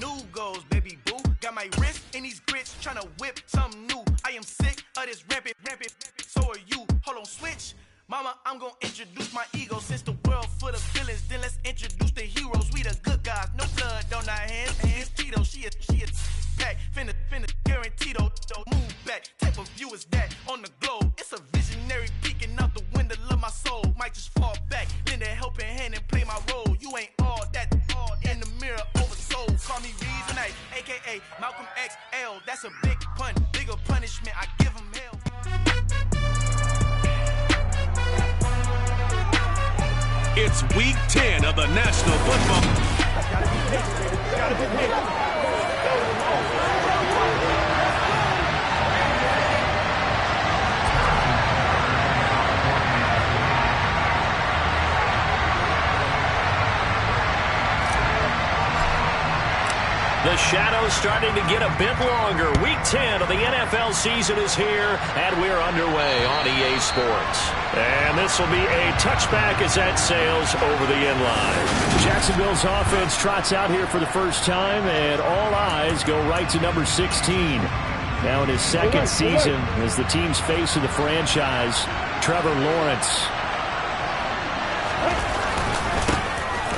New goals, baby boo. Got my wrist in these grits, tryna whip something new. I am sick of this rampant. So are you. Hold on, switch. Mama, I'm gonna introduce my ego. Since the world full of villains, then let's introduce the heroes. We the good guys, no blood on our hands. It's Tito, she a pack. Finna, guaranteed don't move back. Type of view is that on the globe? It's a visionary peeking out the window of my soul. Might just fall back, lend a helping hand and play my role. You ain't all that in the mirror oversold. Call me Reasonite, aka Malcolm XL. That's a big pun, bigger punishment. I give him hell. It's week 10 of the National Football. Gotta be patient. The shadow's starting to get a bit longer. Week 10 of the NFL season is here, and we're underway on EA Sports. And this will be a touchback as that sails over the end line. Jacksonville's offense trots out here for the first time, and all eyes go right to number 16. Now in his second season as the team's face of the franchise, Trevor Lawrence.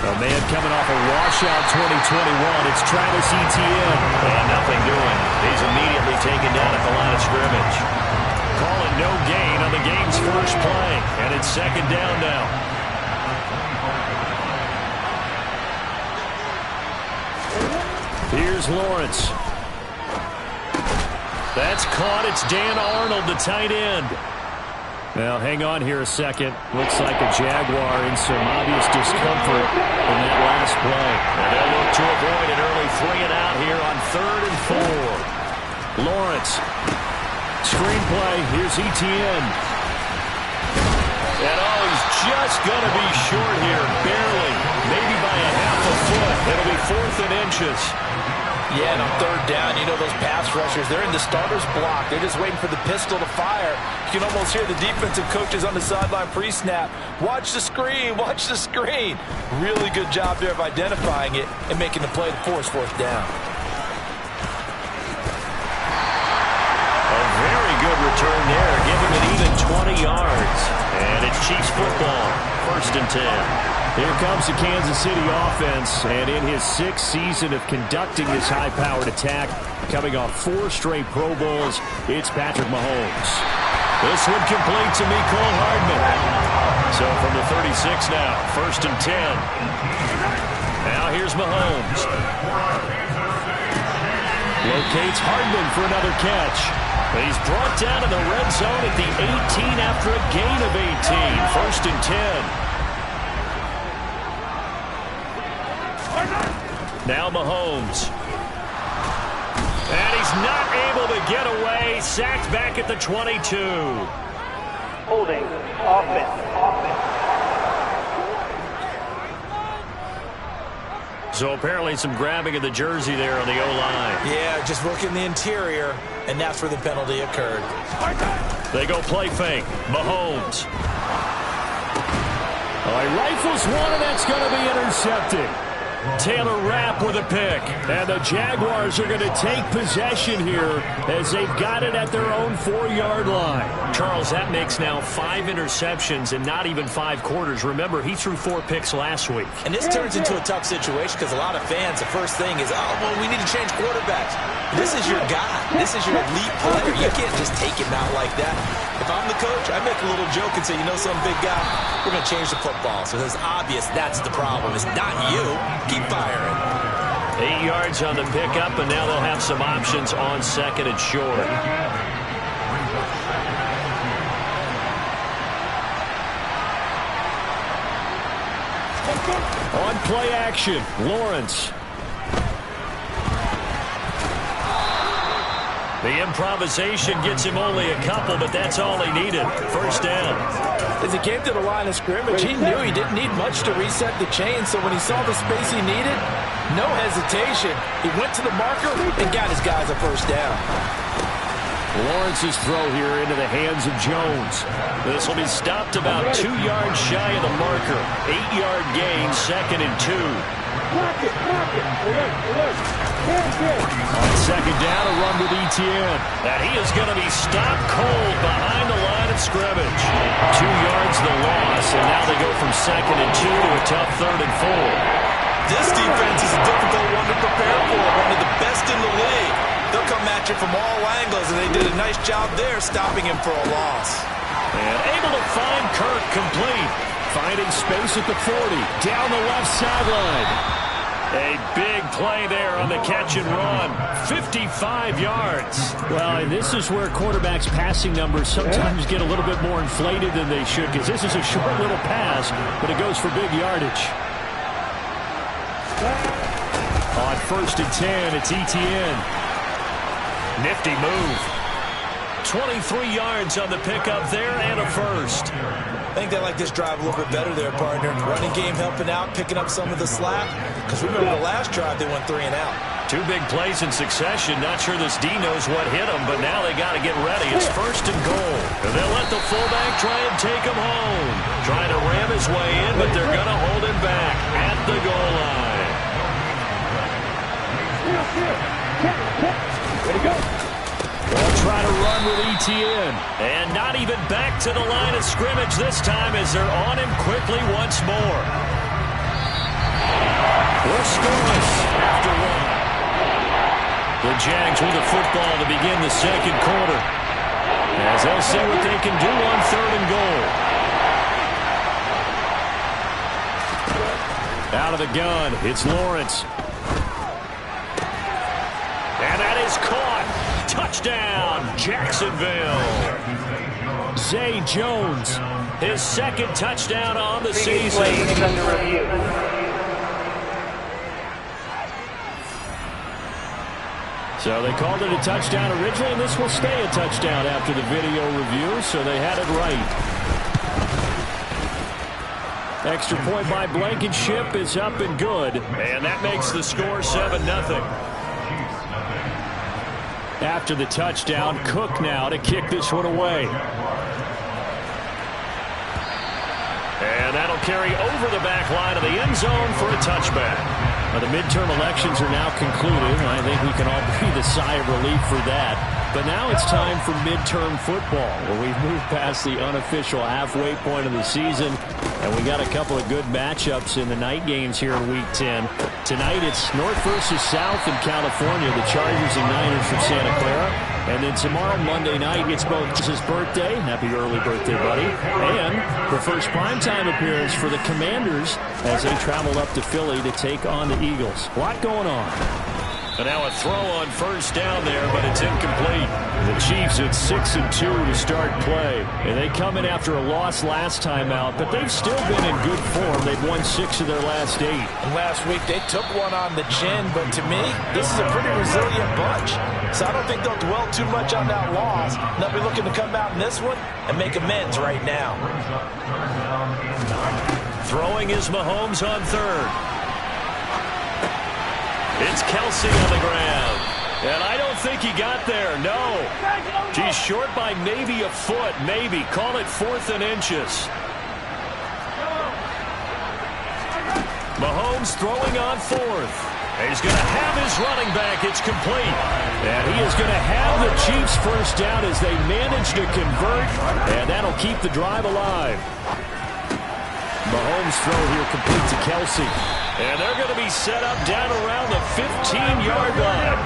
A man coming off a washout 2021. It's Travis Etienne. And nothing doing. He's immediately taken down at the line of scrimmage. Calling no gain on the game's first play. And it's second down now. Here's Lawrence. That's caught. It's Dan Arnold, the tight end. Now, hang on here a second. Looks like a Jaguar in some obvious discomfort in that last play. And they'll look to avoid an early 3-and-out here on 3rd and 4. Lawrence. Screenplay. Here's Etienne. And he's just going to be short here. Barely. Maybe by a half a foot. It'll be 4th and inches. Yeah, and on 3rd down, you know those pass rushers, they're in the starter's block. They're just waiting for the pistol to fire. You can almost hear the defensive coaches on the sideline pre-snap. Watch the screen, watch the screen. Really good job there of identifying it and making the play to force 4th down. A very good return there, giving it even 20 yards. And it's Chiefs football, 1st and 10. Here comes the Kansas City offense, and in his 6th season of conducting this high-powered attack, coming off 4 straight Pro Bowls, it's Patrick Mahomes. This one complete to Mecole Hardman. So from the 36 now, 1st and 10. Now here's Mahomes. Locates Hardman for another catch. He's brought down to the red zone at the 18 after a gain of 18. 1st and 10. Now Mahomes. And he's not able to get away. Sacked back at the 22. Holding. Offense. So apparently some grabbing of the jersey there on the O-line. Yeah, just working the interior, and that's where the penalty occurred. They go play fake. Mahomes. Oh, he rifles one, and that's going to be intercepted. Taylor Rapp with a pick. And the Jaguars are going to take possession here as they've got it at their own 4-yard line. Charles, that makes now 5 interceptions and not even 5 quarters. Remember, he threw 4 picks last week. And this turns into a tough situation because a lot of fans, the first thing is, oh, well, we need to change quarterbacks. This is your guy. This is your elite player. You can't just take him out like that. If I'm the coach, I make a little joke and say, you know, some big guy, we're going to change the football. So it's obvious that's the problem. It's not you. Keep firing. 8 yards on the pickup, and now they'll have some options on 2nd and short. On play action, Lawrence. The improvisation gets him only a couple, but that's all he needed. 1st down. As he came to the line of scrimmage, he knew he didn't need much to reset the chain, so when he saw the space he needed, no hesitation. He went to the marker and got his guys a 1st down. Lawrence's throw here into the hands of Jones. This will be stopped about 2 yards shy of the marker. 8-yard gain, 2nd and 2. On second down, a run with Etienne. And he is going to be stopped cold behind the line of scrimmage. 2 yards the loss, and now they go from 2nd and 2 to a tough 3rd and 4. This defense is a difficult one to prepare for, one of the best in the league. They'll come at you from all angles, and they did a nice job there stopping him for a loss. And able to find Kirk complete. Finding space at the 40, down the left sideline. A big play there on the catch and run. 55 yards. Well, and this is where quarterbacks' passing numbers sometimes get a little bit more inflated than they should, because this is a short little pass, but it goes for big yardage. On 1st and 10, it's Etienne. Nifty move. 23 yards on the pickup there and a first. I think they like this drive a little bit better there, partner. Running game helping out, picking up some of the slack. Because remember the last drive, they went 3 and out. 2 big plays in succession. Not sure this D knows what hit him, but now they got to get ready. It's 1st and goal. And they'll let the fullback try and take him home. Trying to ram his way in, but they're going to hold him back at the goal line. Ready to go. They'll try to run with Etienne. And not even back to the line of scrimmage this time as they're on him quickly once more. We're scoreless after 1. The Jags with the football to begin the 2nd quarter, as they'll see what they can do on 3rd and goal. Out of the gun, it's Lawrence. And that is caught. Touchdown, Jacksonville. Zay Jones, his 2nd touchdown on the season. So they called it a touchdown originally, and this will stay a touchdown after the video review, so they had it right. Extra point by Blankenship is up and good, and that makes the score 7-0. After the touchdown, Cook now to kick this one away. And that'll carry over the back line of the end zone for a touchback. Well, the midterm elections are now concluded. I think we can all breathe a sigh of relief for that. But now it's time for midterm football, where we've moved past the unofficial halfway point of the season, and we got a couple of good matchups in the night games here in Week 10. Tonight it's North versus South in California, the Chargers and Niners from Santa Clara. And then tomorrow, Monday night, it's both his birthday. Happy early birthday, buddy. And the first primetime appearance for the Commanders as they travel up to Philly to take on the Eagles. A lot going on. And now a throw on 1st down there, but it's incomplete. The Chiefs at 6-2 to start play. And they come in after a loss last time out, but they've still been in good form. They've won 6 of their last 8. And last week they took one on the chin, but to me, this is a pretty resilient bunch. So I don't think they'll dwell too much on that loss. They'll be looking to come out in this one and make amends right now. Throwing is Mahomes on 3rd. It's Kelsey on the ground. And I don't think he got there, no. He's short by maybe a foot, maybe. Call it 4th and inches. Mahomes throwing on 4th. He's going to have his running back. It's complete. And he is going to have the Chiefs first down as they manage to convert. And that'll keep the drive alive. Mahomes throw here complete to Kelsey. And they're going to be set up down around the 15-yard line.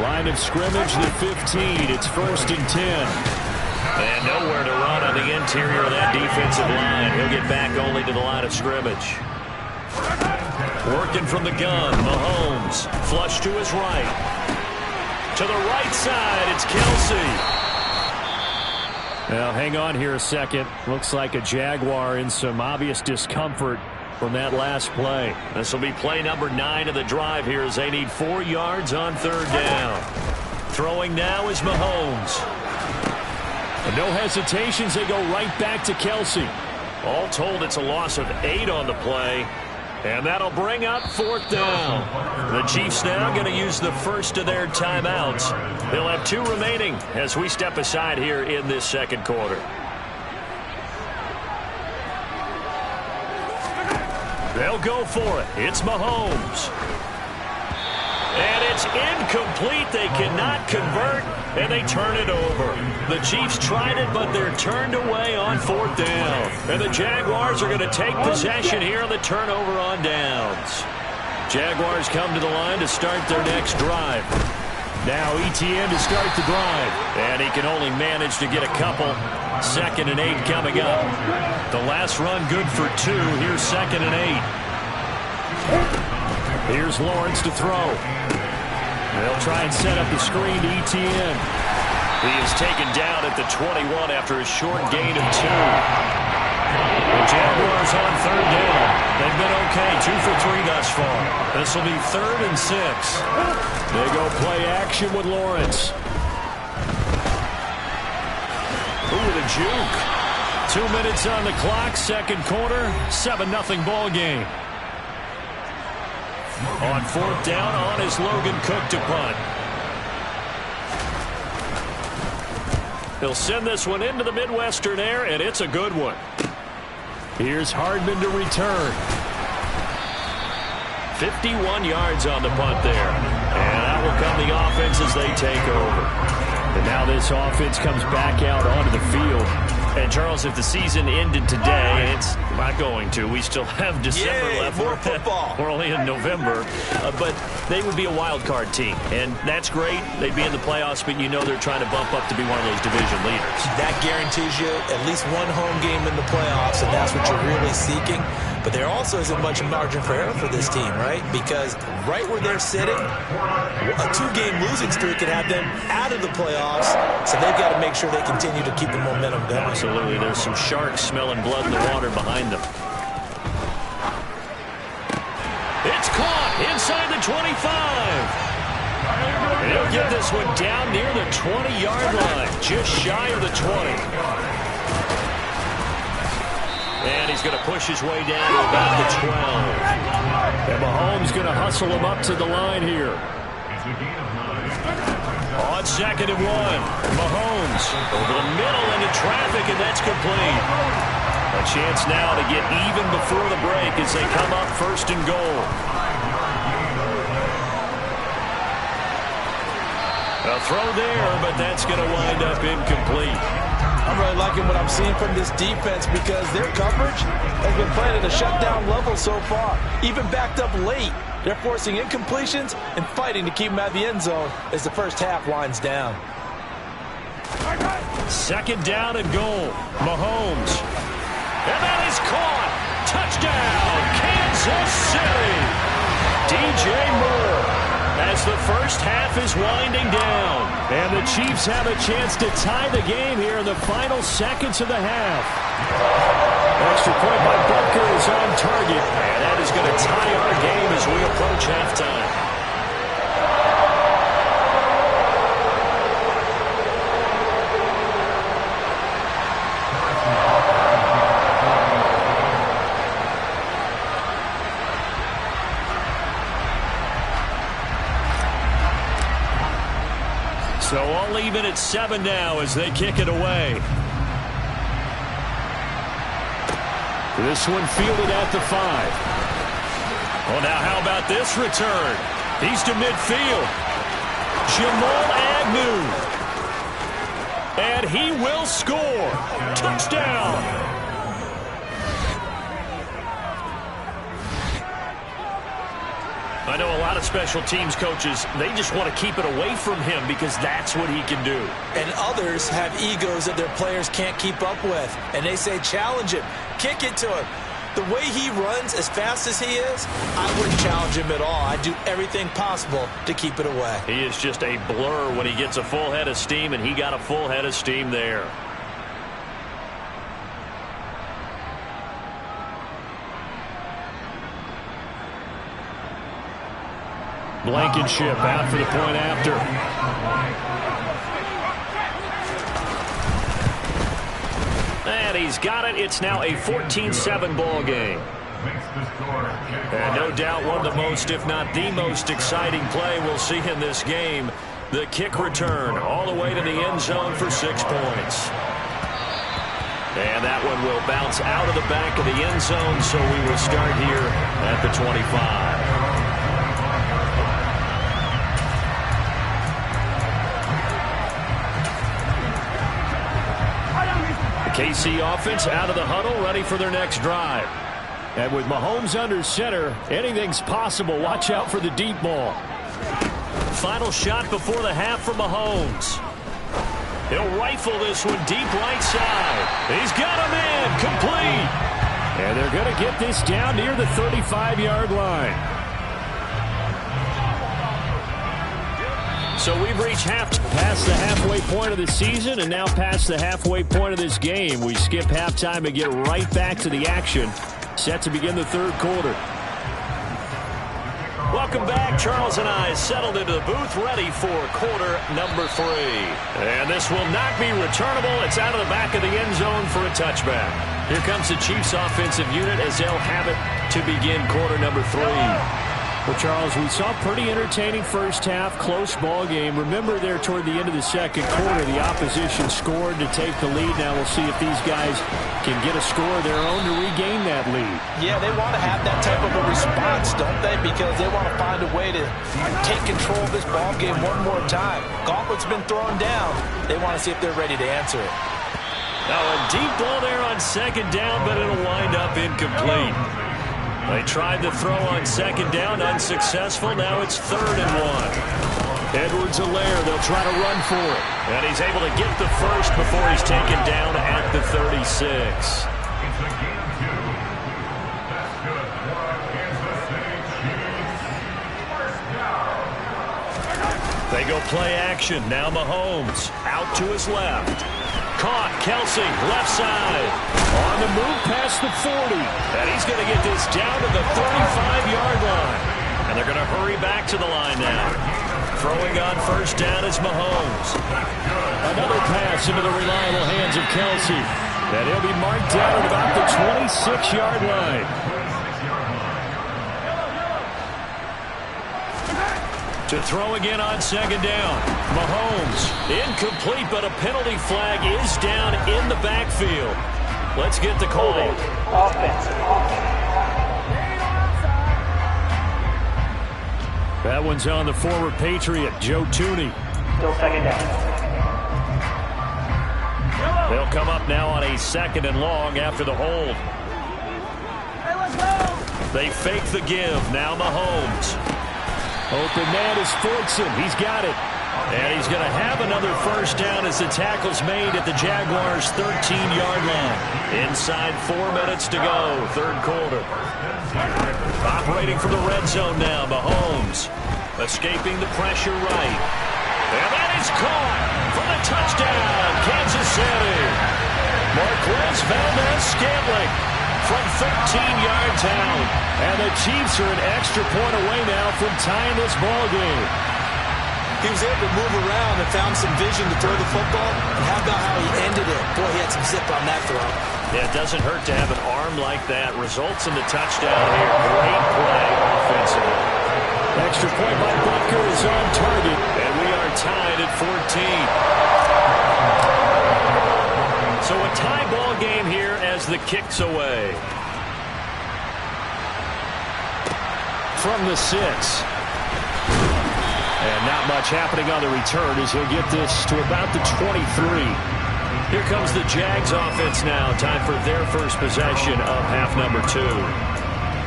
Line of scrimmage, the 15. It's 1st and 10. And nowhere to run on the interior of that defensive line. He'll get back only to the line of scrimmage. Working from the gun, Mahomes. Flush to his right. To the right side, it's Kelsey. Now, hang on here a second. Looks like a Jaguar in some obvious discomfort from that last play. This will be play number 9 of the drive here as they need 4 yards on 3rd down. Throwing now is Mahomes. And no hesitations, they go right back to Kelsey. All told, it's a loss of 8 on the play. And that'll bring up 4th down. The Chiefs now going to use the first of their timeouts. They'll have 2 remaining as we step aside here in this 2nd quarter. They'll go for it. It's Mahomes. And it's is incomplete. They cannot convert, and they turn it over. The Chiefs tried it, but they're turned away on 4th down. And the Jaguars are going to take possession here on the turnover on downs. Jaguars come to the line to start their next drive. Now Etienne to start the drive. And he can only manage to get a couple. 2nd and 8 coming up. The last run good for 2. Here's 2nd and 8. Here's Lawrence to throw. They'll try and set up the screen to Etienne. He is taken down at the 21 after a short gain of 2. The Jaguars on 3rd down. They've been okay, 2 for 3 thus far. This will be 3rd and 6. They go play action with Lawrence. Ooh, with a juke. 2 minutes on the clock, 2nd quarter, 7-0 ball game. On 4th down, on is Logan Cook to punt. He'll send this one into the Midwestern air, and it's a good one. Here's Hardman to return. 51 yards on the punt there. And out will come the offense as they take over. And now this offense comes back out onto the field. And, Charles, if the season ended today, it's not going to. We still have December left. More football. We're only in November. But they would be a wild card team. And that's great. They'd be in the playoffs, but you know they're trying to bump up to be one of those division leaders. That guarantees you at least one home game in the playoffs, and that's what you're really seeking. But there also isn't much margin for error for this team, right? Because right where they're sitting, a 2-game losing streak could have them out of the playoffs. So they've got to make sure they continue to keep the momentum going. Absolutely. There's some sharks smelling blood in the water behind them. It's caught inside the 25. He'll get this one down near the 20-yard line, just shy of the 20. And he's going to push his way down to about the 12. And Mahomes going to hustle him up to the line here. On 2nd and 1, Mahomes over the middle into traffic, and that's complete. A chance now to get even before the break as they come up 1st and goal. A throw there, but that's going to wind up incomplete. I'm really liking what I'm seeing from this defense because their coverage has been playing at a shutdown level so far. Even backed up late, they're forcing incompletions and fighting to keep them out of the end zone as the first half winds down. 2nd down and goal. Mahomes. And that is caught. Touchdown, Kansas City. DJ Moore. As the first half is winding down. And the Chiefs have a chance to tie the game here in the final seconds of the half. Extra point by Butker is on target. And that is going to tie our game as we approach halftime. So all even at 7 now as they kick it away. This one fielded at the 5. Well, now how about this return? He's to midfield. Jamal Agnew. And he will score. Touchdown. I know a lot of special teams coaches, they just want to keep it away from him because that's what he can do. And others have egos that their players can't keep up with. And they say, challenge him, kick it to him. The way he runs as fast as he is, I wouldn't challenge him at all. I'd do everything possible to keep it away. He is just a blur when he gets a full head of steam, and he got a full head of steam there. Blankenship out for the point after. And he's got it. It's now a 14-7 ball game. And no doubt one of the most, if not the most exciting play we'll see in this game. The kick return all the way to the end zone for 6 points. And that one will bounce out of the back of the end zone, so we will start here at the 25. The KC offense out of the huddle, ready for their next drive. And with Mahomes under center, anything's possible. Watch out for the deep ball. Final shot before the half for Mahomes. He'll rifle this one deep right side. He's got him in, complete. And they're going to get this down near the 35-yard line. So we've reached past the halfway point of the season and now past the halfway point of this game. We skip halftime and get right back to the action. Set to begin the third quarter. Welcome back. Charles and I settled into the booth ready for quarter number 3. And this will not be returnable. It's out of the back of the end zone for a touchback. Here comes the Chiefs offensive unit as they'll have it to begin quarter number 3. Well, Charles, we saw a pretty entertaining first half, close ball game. Remember there toward the end of the second quarter, the opposition scored to take the lead. Now we'll see if these guys can get a score of their own to regain that lead. Yeah, they want to have that type of a response, don't they? Because they want to find a way to take control of this ball game one more time. Gauntlet's been thrown down. They want to see if they're ready to answer it. Now a deep ball there on second down, but it'll wind up incomplete. They tried to throw on second down, unsuccessful. Now it's 3rd and 1. Edwards-Helaire, they'll try to run for it. And he's able to get the first before he's taken down at the 36. They go play action. Now Mahomes out to his left. Caught, Kelsey, left side. On the move past the 40. And he's going to get this down to the 35-yard line. And they're going to hurry back to the line now. Throwing on first down is Mahomes. Another pass into the reliable hands of Kelsey. And he'll be marked down at about the 26-yard line. To throw again on second down. Mahomes, incomplete, but a penalty flag is down in the backfield. Let's get the call. Offense. That one's on the former Patriot, Joe Thuney. Still second down. They'll come up now on a 2nd and long after the hold. They fake the give. Now Mahomes. Open man is Fortson. He's got it. And he's going to have another first down as the tackle's made at the Jaguars' 13-yard line. Inside 4 minutes to go, third quarter. Operating from the red zone now, Mahomes. Escaping the pressure right. And that is caught for the touchdown, Kansas City. Marquez Valdes-Scantling from 13 yards out. And the Chiefs are an extra point away now from tying this ball game. He was able to move around and found some vision to throw the football. And how about how he ended it? Boy, he had some zip on that throw. Yeah, it doesn't hurt to have an arm like that. Results in the touchdown here. Great play offensively. Extra point by Butker is on target. And we are tied at 14. So a tie ball game here as the kick's away. From the 6. And not much happening on the return as he'll get this to about the 23. Here comes the Jags offense now. Time for their first possession of half number 2.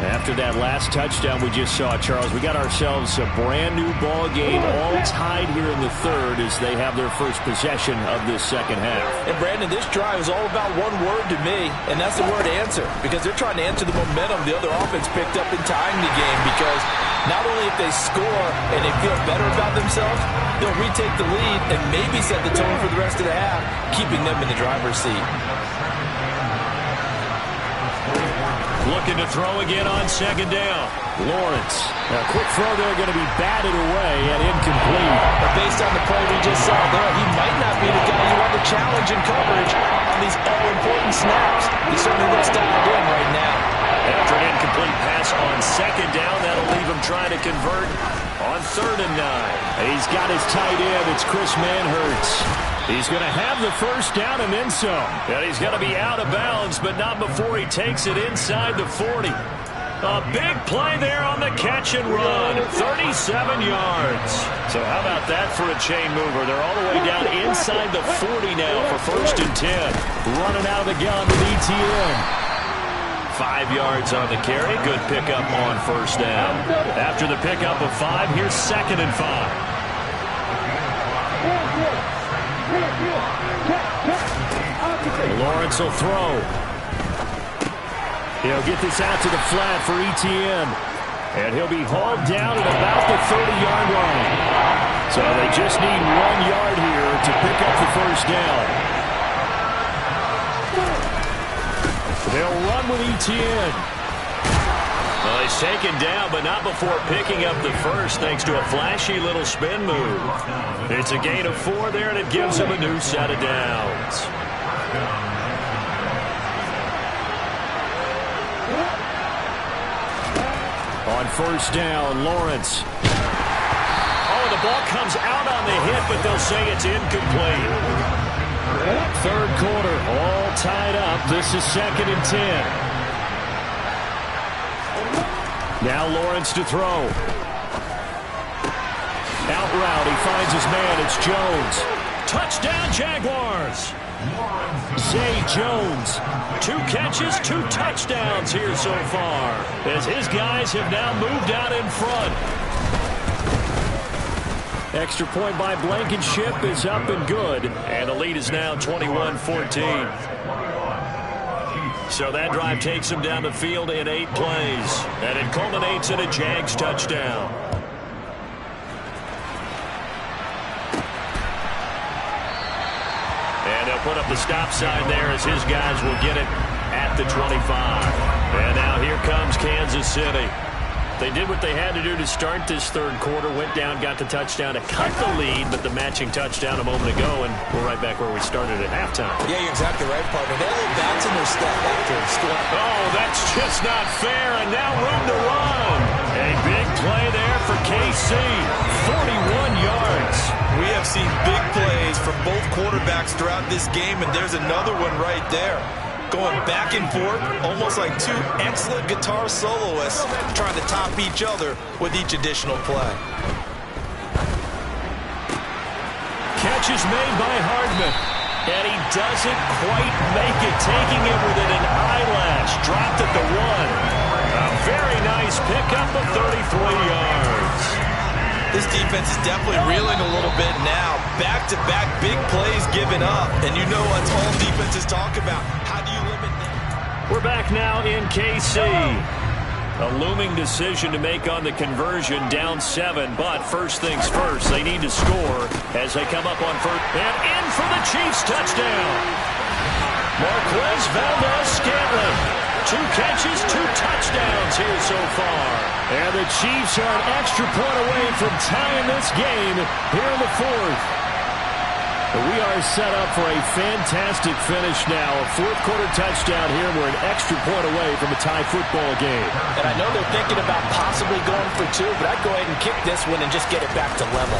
After that last touchdown we just saw, Charles, we got ourselves a brand new ball game, all tied here in the third as they have their first possession of this second half. And Brandon, this drive is all about one word to me, and that's the word answer, because they're trying to answer the momentum the other offense picked up in tying the game, because not only if they score and they feel better about themselves, they'll retake the lead and maybe set the tone for the rest of the half, keeping them in the driver's seat. Looking to throw again on second down. Lawrence. A quick throw there going to be batted away and incomplete. But based on the play we just saw there, he might not be the guy you want to challenge in coverage on these all-important snaps. He certainly looks dialed in right now. After an incomplete pass on second down, that'll leave him trying to convert on 3rd and 9. And he's got his tight end. It's Chris Manhertz. He's going to have the first down and then some. And he's going to be out of bounds, but not before he takes it inside the 40. A big play there on the catch and run. 37 yards. So how about that for a chain mover? They're all the way down inside the 40 now for 1st and 10. Running out of the gun with ETN. 5 yards on the carry. Good pickup on 1st down. After the pickup of 5, here's 2nd and 5. Lawrence will throw. He'll get this out to the flat for ETN. And he'll be hauled down at about the 30-yard line. So they just need 1 yard here to pick up the 1st down. They'll run with ETN. Well, he's taken down, but not before picking up the 1st thanks to a flashy little spin move. It's a gain of 4 there, and it gives him a new set of downs. On 1st down, Lawrence. Oh, the ball comes out on the hit, but they'll say it's incomplete. 3rd quarter, all tied up. This is 2nd and 10. Now Lawrence to throw. Out route, he finds his man. It's Jones. Touchdown, Jaguars. Zay Jones. 2 catches, 2 touchdowns here so far, as his guys have now moved out in front. Extra point by Blankenship is up and good, and the lead is now 21-14. So that drive takes him down the field in 8 plays, and it culminates in a Jags touchdown. And they'll put up the stop sign there as his guys will get it at the 25. And now here comes Kansas City. They did what they had to do to start this 3rd quarter, went down, got the touchdown to cut the lead, but the matching touchdown a moment ago, and we're right back where we started at halftime. Yeah, you're exactly right, partner. They had a little bounce in their step after scoring. Oh, that's just not fair, and now room to run. A big play there for KC, 41 yards. We have seen big plays from both quarterbacks throughout this game, and there's another one right there. Going back and forth, almost like 2 excellent guitar soloists trying to top each other with each additional play. Catch is made by Hardman, and he doesn't quite make it, taking it within an eyelash. Dropped at the 1. A very nice pickup of 33 yards. This defense is definitely reeling a little bit now. Back-to-back big plays given up. And you know what all defenses talk about. How do you limit that? We're back now in KC. A looming decision to make on the conversion, down 7. But first things first, they need to score as they come up on 1st. And in for the Chiefs touchdown. Marquez Valdes-Scantling. 2 catches, 2 touchdowns here so far. And the Chiefs are an extra point away from tying this game here in the 4th. We are set up for a fantastic finish now. A 4th quarter touchdown here. We're an extra point away from a tie football game. And I know they're thinking about possibly going for 2, but I'd go ahead and kick this one and just get it back to level.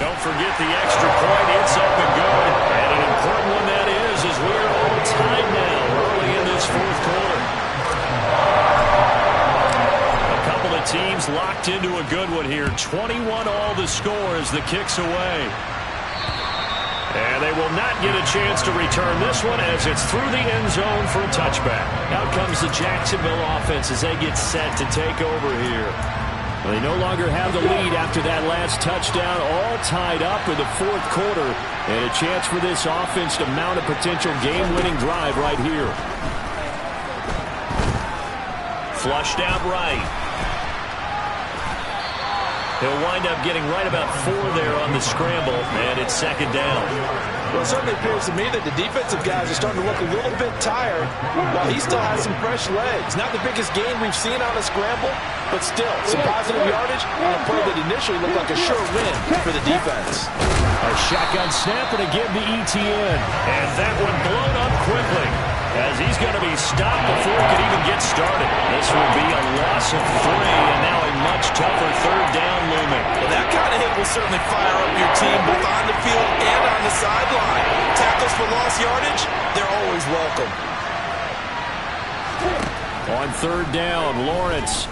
Don't forget the extra point. It's up and good. And an important one that is, as we're all tied now early in this 4th quarter. A couple of teams locked into a good one here. 21 all the score as the kick's away. And they will not get a chance to return this one as it's through the end zone for a touchback. Out comes the Jacksonville offense as they get set to take over here. Well, they no longer have the lead after that last touchdown, all tied up in the 4th quarter, and a chance for this offense to mount a potential game-winning drive right here. Flushed out right. He'll wind up getting right about 4 there on the scramble, and it's 2nd down. Well, it certainly appears to me that the defensive guys are starting to look a little bit tired while he still has some fresh legs. Not the biggest gain we've seen on a scramble, but still, some positive yardage on a play that initially looked like a sure win for the defense. A shotgun snap and again to ETN. And that one blown up quickly as he's going to be stopped before he can even get started. This will be a loss of 3 and now a much tougher 3rd down looming. Well, that kind of hit will certainly fire up your team both on the field and on the sideline. Tackles for lost yardage, they're always welcome. On third down, Lawrence.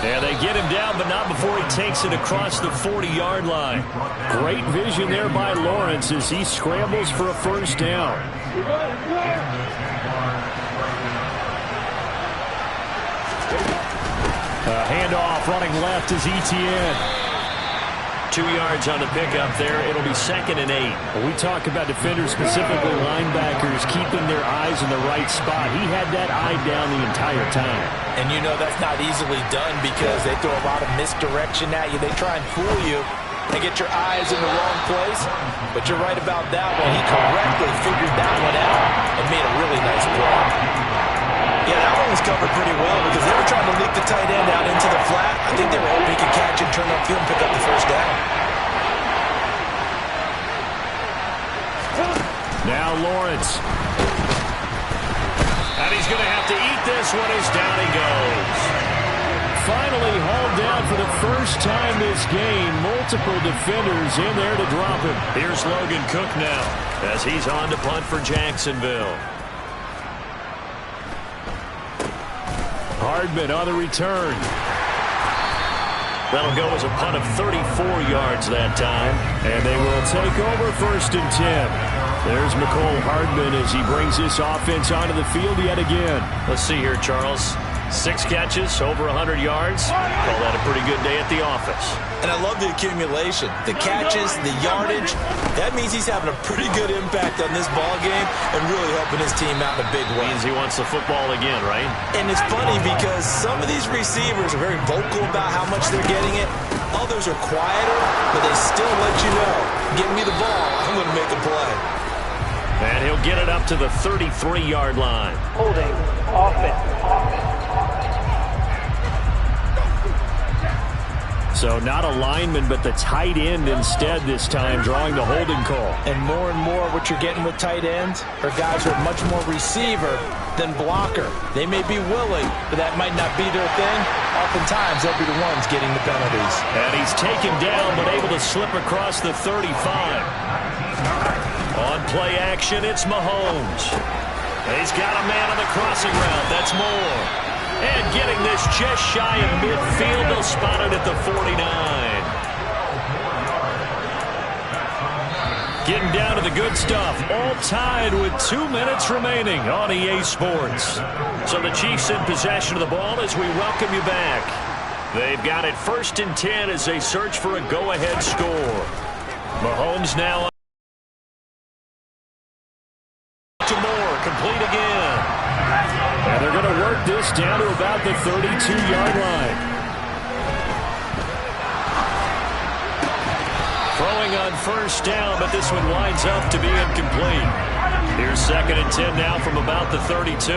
And they get him down, but not before he takes it across the 40-yard line. Great vision there by Lawrence as he scrambles for a first down. Handoff running left is Etienne. 2 yards on the pickup there. It'll be 2nd and 8. We talk about defenders, specifically linebackers, keeping their eyes in the right spot. He had that eye down the entire time. And you know that's not easily done because they throw a lot of misdirection at you. They try and fool you and get your eyes in the wrong place. But you're right about that one. He correctly figured that one out and made a really nice play. Yeah, that one was covered pretty well because they were trying to leak the tight end out into the flat. I think they were hoping he could catch it, turn upfield, and pick up the first down. Now Lawrence. And he's going to have to eat this one as down he goes. Finally hauled down for the first time this game. Multiple defenders in there to drop him. Here's Logan Cook now as he's on to punt for Jacksonville. Hardman on the return. That'll go as a punt of 34 yards that time. And they will take over 1st and 10. There's Mecole Hardman as he brings this offense onto the field yet again. Let's see here, Charles. 6 catches, over 100 yards. Call that a pretty good day at the office. And I love the accumulation. The catches, the yardage. That means he's having a pretty good impact on this ball game and really helping his team out in a big way. Means he wants the football again, right? And it's funny because some of these receivers are very vocal about how much they're getting it. Others are quieter, but they still let you know, give me the ball, I'm going to make a play. And he'll get it up to the 33-yard line. Holding offense. So not a lineman, but the tight end instead this time, drawing the holding call. And more what you're getting with tight ends are guys who are much more receiver than blocker. They may be willing, but that might not be their thing. Oftentimes, they'll be the ones getting the penalties. And he's taken down, but able to slip across the 35. On play action, it's Mahomes. He's got a man on the crossing route. That's Moore. And getting this just shy of midfield. They'll spot it at the 49. Getting down to the good stuff. All tied with 2 minutes remaining on EA Sports. So the Chiefs in possession of the ball as we welcome you back. They've got it 1st and 10 as they search for a go-ahead score. Mahomes now to Moore. Complete again. And they're going to work this down to about the 32-yard line. Throwing on first down, but this one winds up to be incomplete. Here's 2nd and 10 now from about the 32.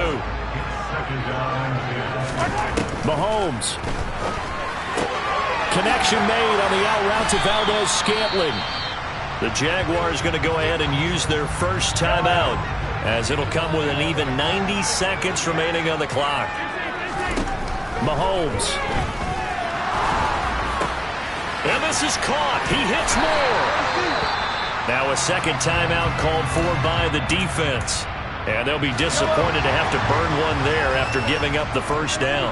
Mahomes. Connection made on the out route to Valdez-Scantling. The Jaguars going to go ahead and use their first timeout, as it'll come with an even 90 seconds remaining on the clock. Mahomes. And this is caught. He hits Moore. Now a second timeout called for by the defense. And they'll be disappointed to have to burn one there after giving up the first down.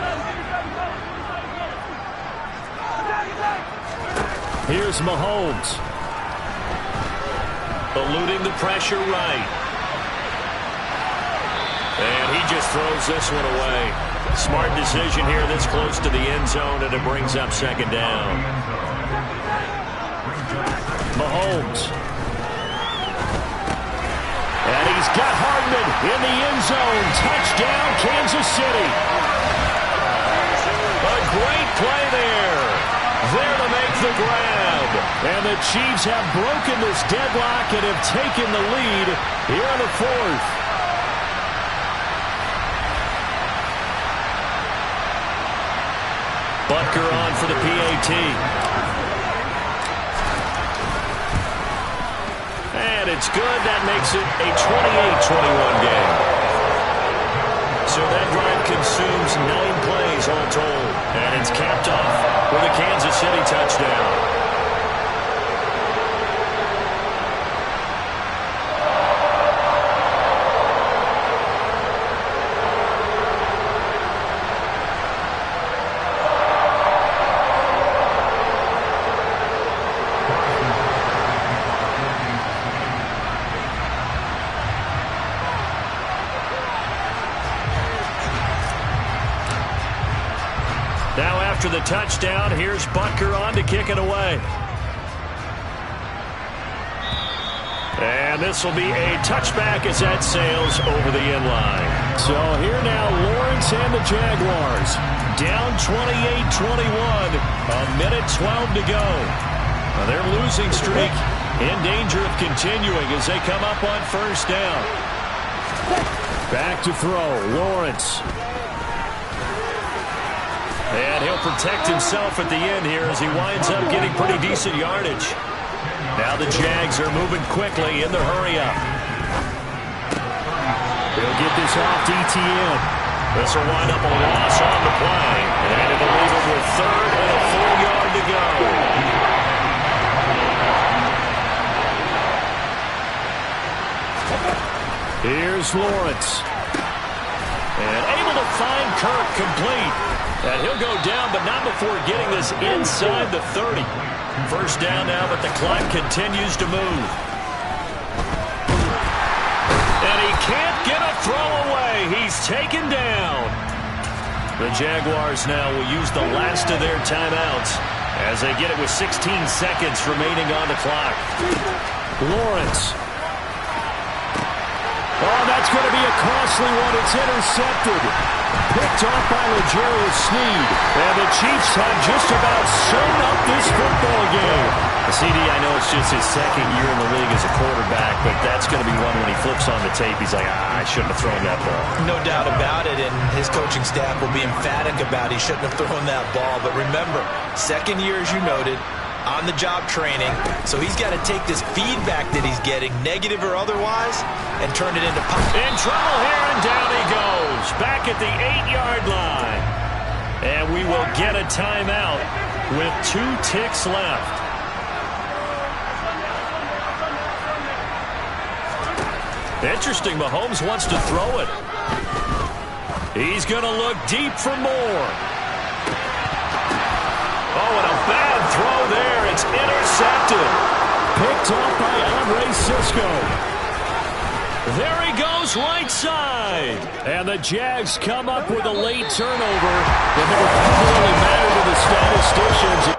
Here's Mahomes. Eluding the pressure right. And he just throws this one away. Smart decision here this close to the end zone, and it brings up 2nd down. Mahomes. And he's got Hardman in the end zone. Touchdown, Kansas City. A great play there. There to make the grab. And the Chiefs have broken this deadlock and have taken the lead here in the 4th. Butker on for the PAT. And it's good. That makes it a 28-21 game. So that drive consumes 9 plays all told. And it's capped off with a Kansas City touchdown. after the touchdown. Here's Butker on to kick it away. And this will be a touchback as that sails over the end line. So here now, Lawrence and the Jaguars. Down 28-21. A minute 12 to go. Now their losing streak in danger of continuing as they come up on first down. Back to throw, Lawrence. And he'll protect himself at the end here as he winds up getting pretty decent yardage. Now the Jags are moving quickly in the hurry-up. He'll get this off to ETN. This will wind up a loss on the play. And it'll leave him with 3rd and a full yard to go. Here's Lawrence. And able to find Kirk complete. And he'll go down, but not before getting this inside the 30. First down now, but the clock continues to move. And he can't get a throw away. He's taken down. The Jaguars now will use the last of their timeouts as they get it with 16 seconds remaining on the clock. Lawrence. Oh, that's going to be a costly one. It's intercepted. Picked off by L'Jarius Sneed. And the Chiefs have just about sewn up this football game. CD, I know it's just his 2nd year in the league as a quarterback, but that's going to be one when he flips on the tape. He's like, I shouldn't have thrown that ball. No doubt about it, and his coaching staff will be emphatic about he shouldn't have thrown that ball. But remember, 2nd year, as you noted, on-the-job training, so he's got to take this feedback that he's getting, negative or otherwise, and turn it into pop. In trouble here, and down he goes, back at the 8-yard line. And we will get a timeout with 2 ticks left. Interesting, Mahomes wants to throw it. He's going to look deep for more. Oh, and a bad throw there. It's intercepted. Picked off by Andre Cisco. There he goes right side. And the Jags come up with a late turnover. But it will really matter to the statisticians.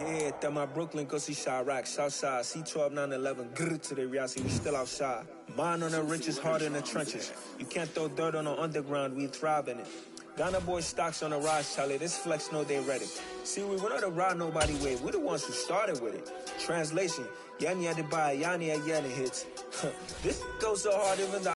Yeah, that my Brooklyn go see Chirac, Southside, C12, 911, grr to the Riasi, we still outside. Mine on the riches, hard in the trenches. You can't throw dirt on the underground, we thrive in it. Ghana boys stocks on the rise, Charlie. This flex know they ready. See, we went on the ride nobody wave. We're the ones who started with it. Translation: Yanni had to buy, Yanni had Yanni hits. This goes so hard even though